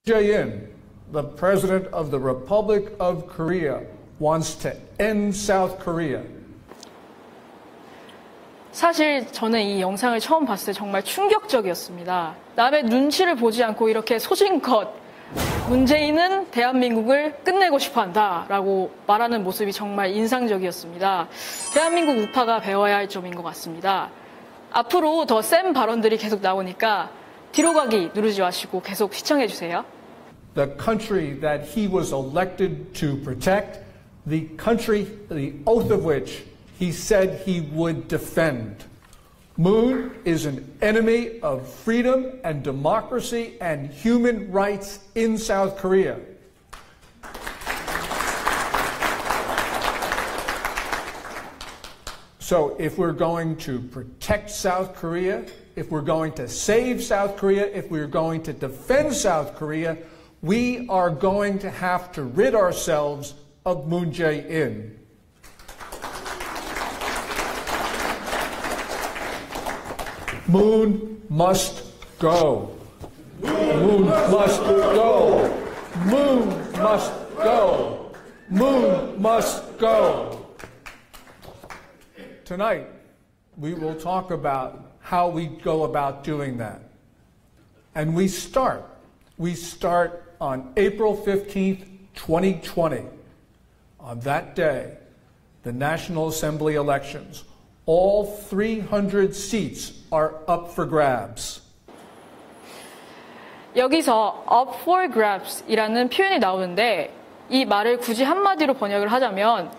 Jae-in, the president of the Republic of Korea, wants to end South Korea. 사실 저는 이 영상을 처음 봤을 때 정말 충격적이었습니다. 남의 눈치를 보지 않고 이렇게 소신껏 문재인은 대한민국을 끝내고 싶어 한다라고 말하는 모습이 정말 인상적이었습니다. 대한민국 우파가 배워야 할 점인 것 같습니다. 앞으로 더 센 발언들이 계속 나오니까 뒤로 가기 누르지 마시고 계속 시청해 주세요. The country that he was elected to protect, the country, the oath of which he said he would defend. Moon is an enemy of freedom and democracy and human rights in South Korea. So if we're going to protect South Korea, if we're going to save South Korea, if we're going to defend South Korea, we are going to have to rid ourselves of Moon Jae-in. Moon must go. Moon must go. Moon must go. Moon must go. Tonight, we will talk about how we go about doing that. And we start on April 15th, 2020. On that day, the National Assembly elections, all 300 seats are up for grabs. 여기서 up for grabs이라는 표현이 나오는데 이 말을 굳이 한마디로 번역을 하자면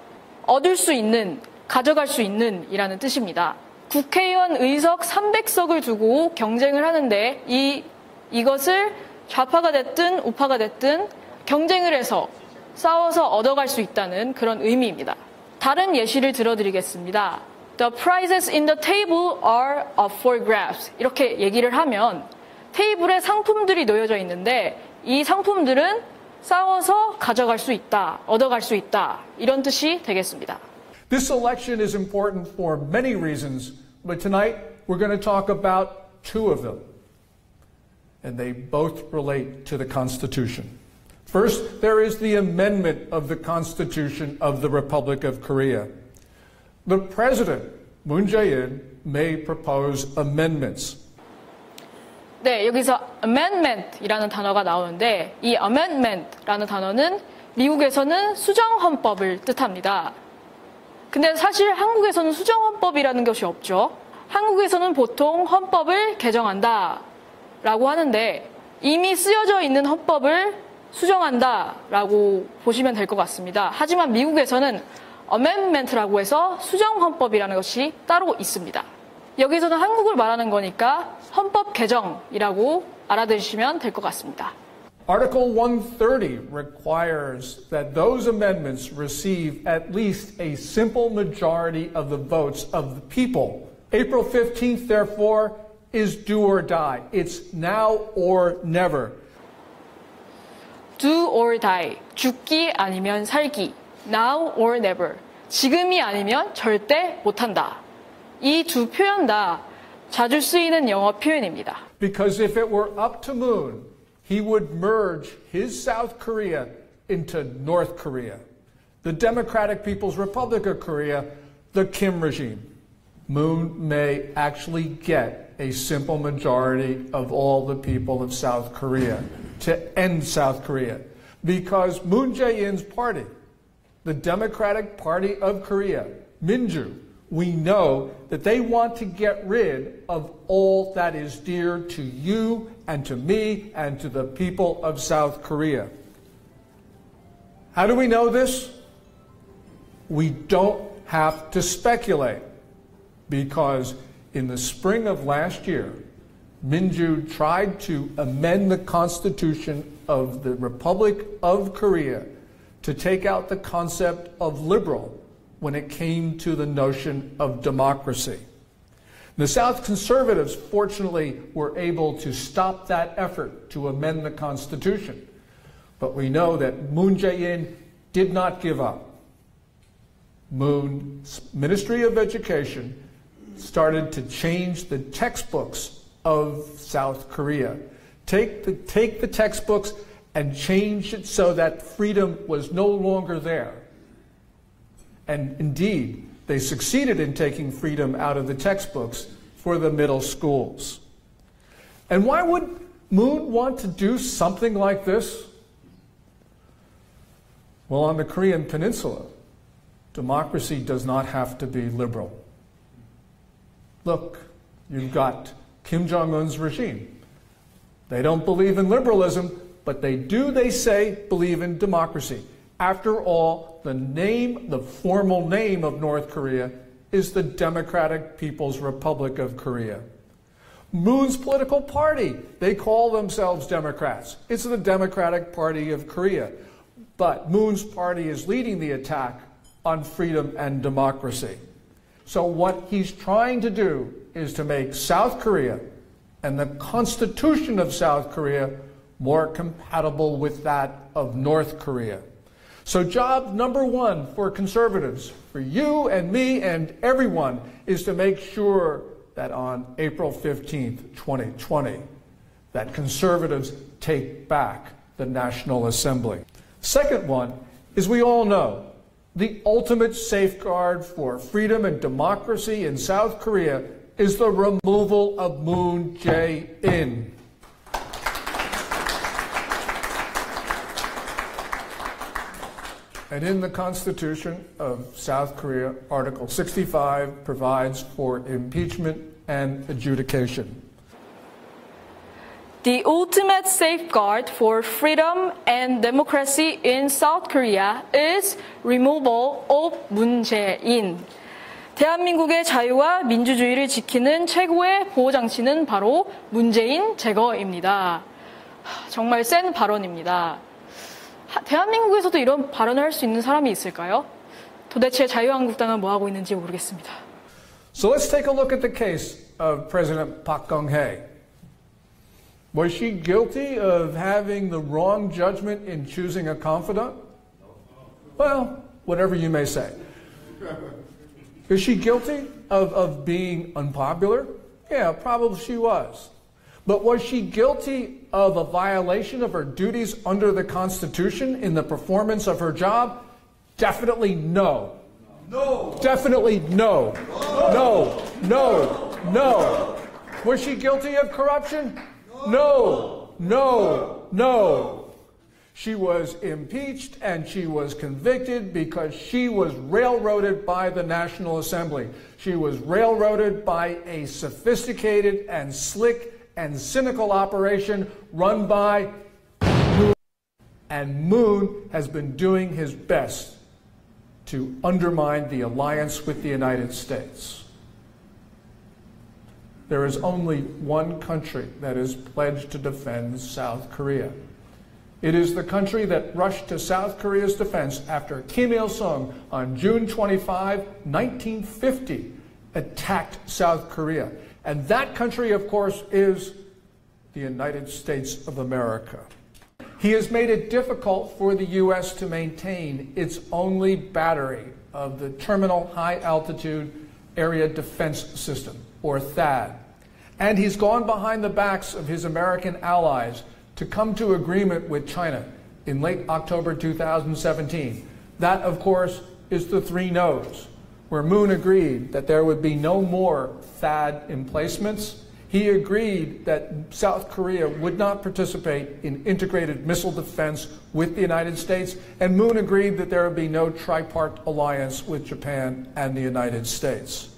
얻을 수 있는, 가져갈 수 있는 이라는 뜻입니다. 국회의원 의석 300석을 두고 경쟁을 하는데 이것을 좌파가 됐든 우파가 됐든 경쟁을 해서 싸워서 얻어갈 수 있다는 그런 의미입니다. 다른 예시를 들어드리겠습니다. The prizes in the table are up for grabs. 이렇게 얘기를 하면 테이블에 상품들이 놓여져 있는데 이 상품들은 싸워서 가져갈 수 있다, 얻어갈 수 있다 이런 뜻이 되겠습니다. This election is important for many reasons, but tonight we're going to talk about two of them. And they both relate to the Constitution. First, there is the amendment of the Constitution of the Republic of Korea. The President, Moon Jae-in, may propose amendments. 네, 여기서 amendment이라는 단어가 나오는데 이 amendment라는 단어는 미국에서는 수정헌법을 뜻합니다. 근데 사실 한국에서는 수정헌법이라는 것이 없죠. 한국에서는 보통 헌법을 개정한다 라고 하는데 이미 쓰여져 있는 헌법을 수정한다 라고 보시면 될 것 같습니다. 하지만 미국에서는 amendment라고 해서 수정헌법이라는 것이 따로 있습니다. 여기서는 한국을 말하는 거니까 헌법 개정이라고 알아들으시면 될 것 같습니다. Article 130 requires that those amendments receive at least a simple majority of the votes of the people. April 15th, therefore, is do or die. It's now or never. Do or die. 죽기 아니면 살기. Now or never. 지금이 아니면 절대 못한다. 이 두 표현 다 자주 쓰이는 영어 표현입니다. Because if it were up to Moon, he would merge his South Korea into North Korea, the Democratic People's Republic of Korea, the Kim regime. Moon may actually get a simple majority of all the people of South Korea to end South Korea. Because Moon Jae-in's party, the Democratic Party of Korea, Minju, we know that they want to get rid of all that is dear to you and to me and to the people of South Korea. How do we know this? We don't have to speculate, because in the spring of last year, Minju tried to amend the Constitution of the Republic of Korea to take out the concept of liberal when it came to the notion of democracy. The South conservatives, fortunately, were able to stop that effort to amend the Constitution. But we know that Moon Jae-in did not give up. Moon's Ministry of Education started to change the textbooks of South Korea. Take the textbooks and changed it so that freedom was no longer there. And indeed, they succeeded in taking freedom out of the textbooks for the middle schools. And why would Moon want to do something like this? Well, on the Korean Peninsula, democracy does not have to be liberal. Look, you've got Kim Jong-un's regime. They don't believe in liberalism, but they say, believe in democracy. After all, the formal name of North Korea is the Democratic People's Republic of Korea. Moon's political party, they call themselves Democrats. It's the Democratic Party of Korea. But Moon's party is leading the attack on freedom and democracy. So what he's trying to do is to make South Korea and the Constitution of South Korea more compatible with that of North Korea. So job number one for conservatives, for you and me and everyone, is to make sure that on April 15th, 2020, that conservatives take back the National Assembly. Second one is, we all know, the ultimate safeguard for freedom and democracy in South Korea is the removal of Moon Jae-in. And in the Constitution of South Korea, Article 65 provides for impeachment and adjudication. The ultimate safeguard for freedom and democracy in South Korea is removal of Moon Jae-in. 대한민국의 자유와 민주주의를 지키는 최고의 보호장치는 바로 문재인 제거입니다. 정말 센 발언입니다. 대한민국에서도 이런 발언을 할 수 있는 사람이 있을까요? 도대체 자유한국당은 뭐 하고 있는지 모르겠습니다. So let's take a look at the case of President Park Geun-hye. Was she guilty of having the wrong judgment in choosing a confidant? Well, whatever you may say. Is she guilty of being unpopular? Yeah, probably she was. But was she guilty of a violation of her duties under the Constitution in the performance of her job? Definitely no. No. Definitely no. No. No. No. Was she guilty of corruption? No. No. No. She was impeached and she was convicted because she was railroaded by the National Assembly. She was railroaded by a sophisticated and slick and cynical operation run by Moon. And Moon has been doing his best to undermine the alliance with the United States. There is only one country that is pledged to defend South Korea. It is the country that rushed to South Korea's defense after Kim Il-sung on June 25, 1950, attacked South Korea. And that country, of course, is the United States of America. He has made it difficult for the U.S. to maintain its only battery of the Terminal High Altitude Area Defense System, or THAAD. And he's gone behind the backs of his American allies to come to agreement with China in late October 2017. That, of course, is the 3 no's, where Moon agreed that there would be no more THAAD emplacements. He agreed that South Korea would not participate in integrated missile defense with the United States, and Moon agreed that there would be no tripart alliance with Japan and the United States.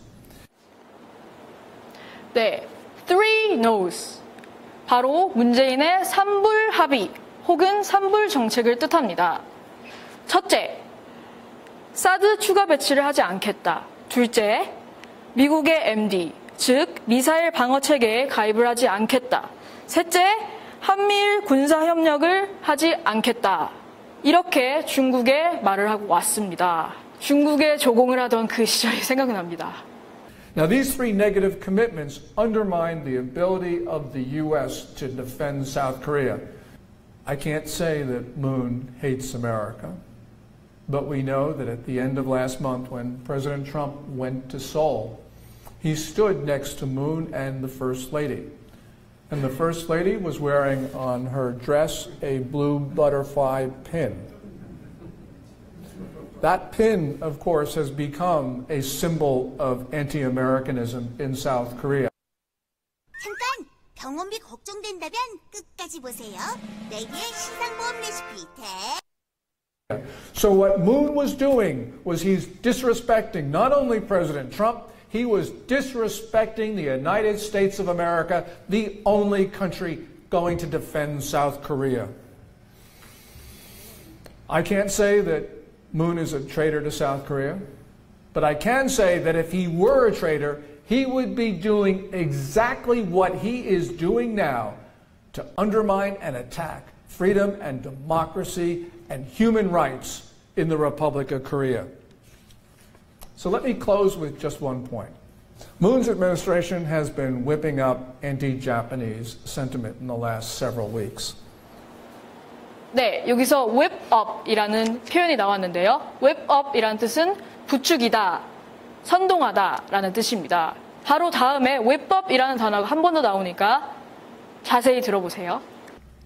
네, 3 no's. 바로 문재인의 3불 합의 혹은 3불 정책을 뜻합니다. 첫째, 사드 추가 배치를 하지 않겠다. 둘째, 미국의 MD, 즉 미사일 방어 체계에 가입을 하지 않겠다. 셋째, 한미일 군사 협력을 하지 않겠다. 이렇게 중국에 말을 하고 왔습니다. 중국에 조공을 하던 그 시절이 생각납니다. Now, these 3 negative commitments undermine the ability of the U.S. to defend South Korea. I can't say that Moon hates America, but we know that at the end of last month, when President Trump went to Seoul, he stood next to Moon and the First Lady. And the First Lady was wearing on her dress a blue butterfly pin. That pin, of course, has become a symbol of anti-Americanism in South Korea. 잠깐! 병원비 걱정된다면 끝까지 보세요. 내기의 시상보험 레시피 So what Moon was doing was he's disrespecting not only President Trump, he was disrespecting the United States of America, the only country going to defend South Korea. I can't say that Moon is a traitor to South Korea, but I can say that if he were a traitor, he would be doing exactly what he is doing now to undermine and attack freedom and democracy and human rights in the Republic of Korea. So let me close with just one point. Moon's administration has been whipping up anti-Japanese sentiment in the last several weeks. 네, 여기서 whip up이라는 표현이 나왔는데요. whip up이라는 뜻은 부추기다, 선동하다라는 뜻입니다. 바로 다음에 whip up이라는 단어가 한 번 더 나오니까 자세히 들어보세요.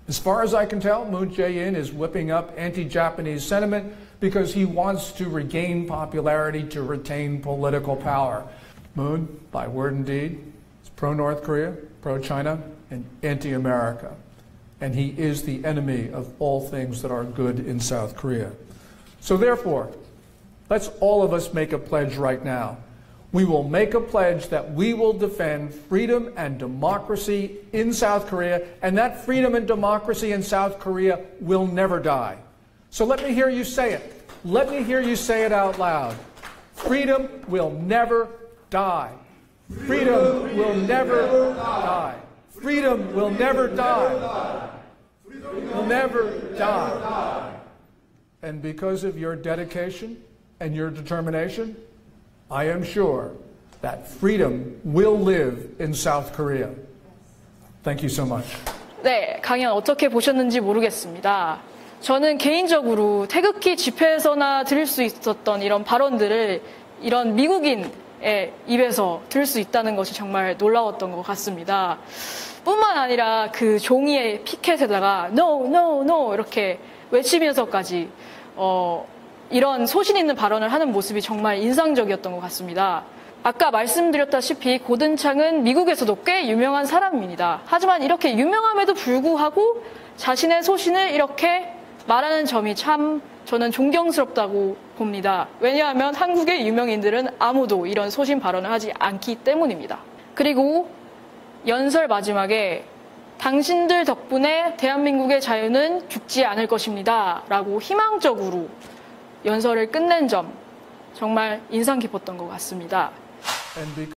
As far as I can tell, Moon Jae-in is whipping up anti-Japanese sentiment because he wants to regain popularity to retain political power. Moon, by word and deed, is pro-North Korea, pro-China, and anti-America. And he is the enemy of all things that are good in South Korea. So therefore, let's all of us make a pledge right now. We will make a pledge that we will defend freedom and democracy in South Korea, and that freedom and democracy in South Korea will never die. So let me hear you say it. Let me hear you say it out loud. Freedom will never die. Freedom will never die. Freedom will never die. Will never die. And because of your dedication and your determination, I am sure that freedom will live in South Korea. Thank you so much. 네, 강연 어떻게 보셨는지 모르겠습니다. 저는 개인적으로 태극기 집회에서나 들을 수 있었던 이런 발언들을 이런 미국인의 입에서 들을 수 있다는 것이 정말 놀라웠던 것 같습니다. 뿐만 아니라 그 종이의 피켓에다가 No, no, no 이렇게 외치면서까지 이런 소신 있는 발언을 하는 모습이 정말 인상적이었던 것 같습니다. 아까 말씀드렸다시피 고든창은 미국에서도 꽤 유명한 사람입니다. 하지만 이렇게 유명함에도 불구하고 자신의 소신을 이렇게 말하는 점이 참 저는 존경스럽다고 봅니다. 왜냐하면 한국의 유명인들은 아무도 이런 소신 발언을 하지 않기 때문입니다. 그리고 연설 마지막에 당신들 덕분에 대한민국의 자유는 죽지 않을 것입니다. 라고 희망적으로 연설을 끝낸 점 정말 인상 깊었던 것 같습니다.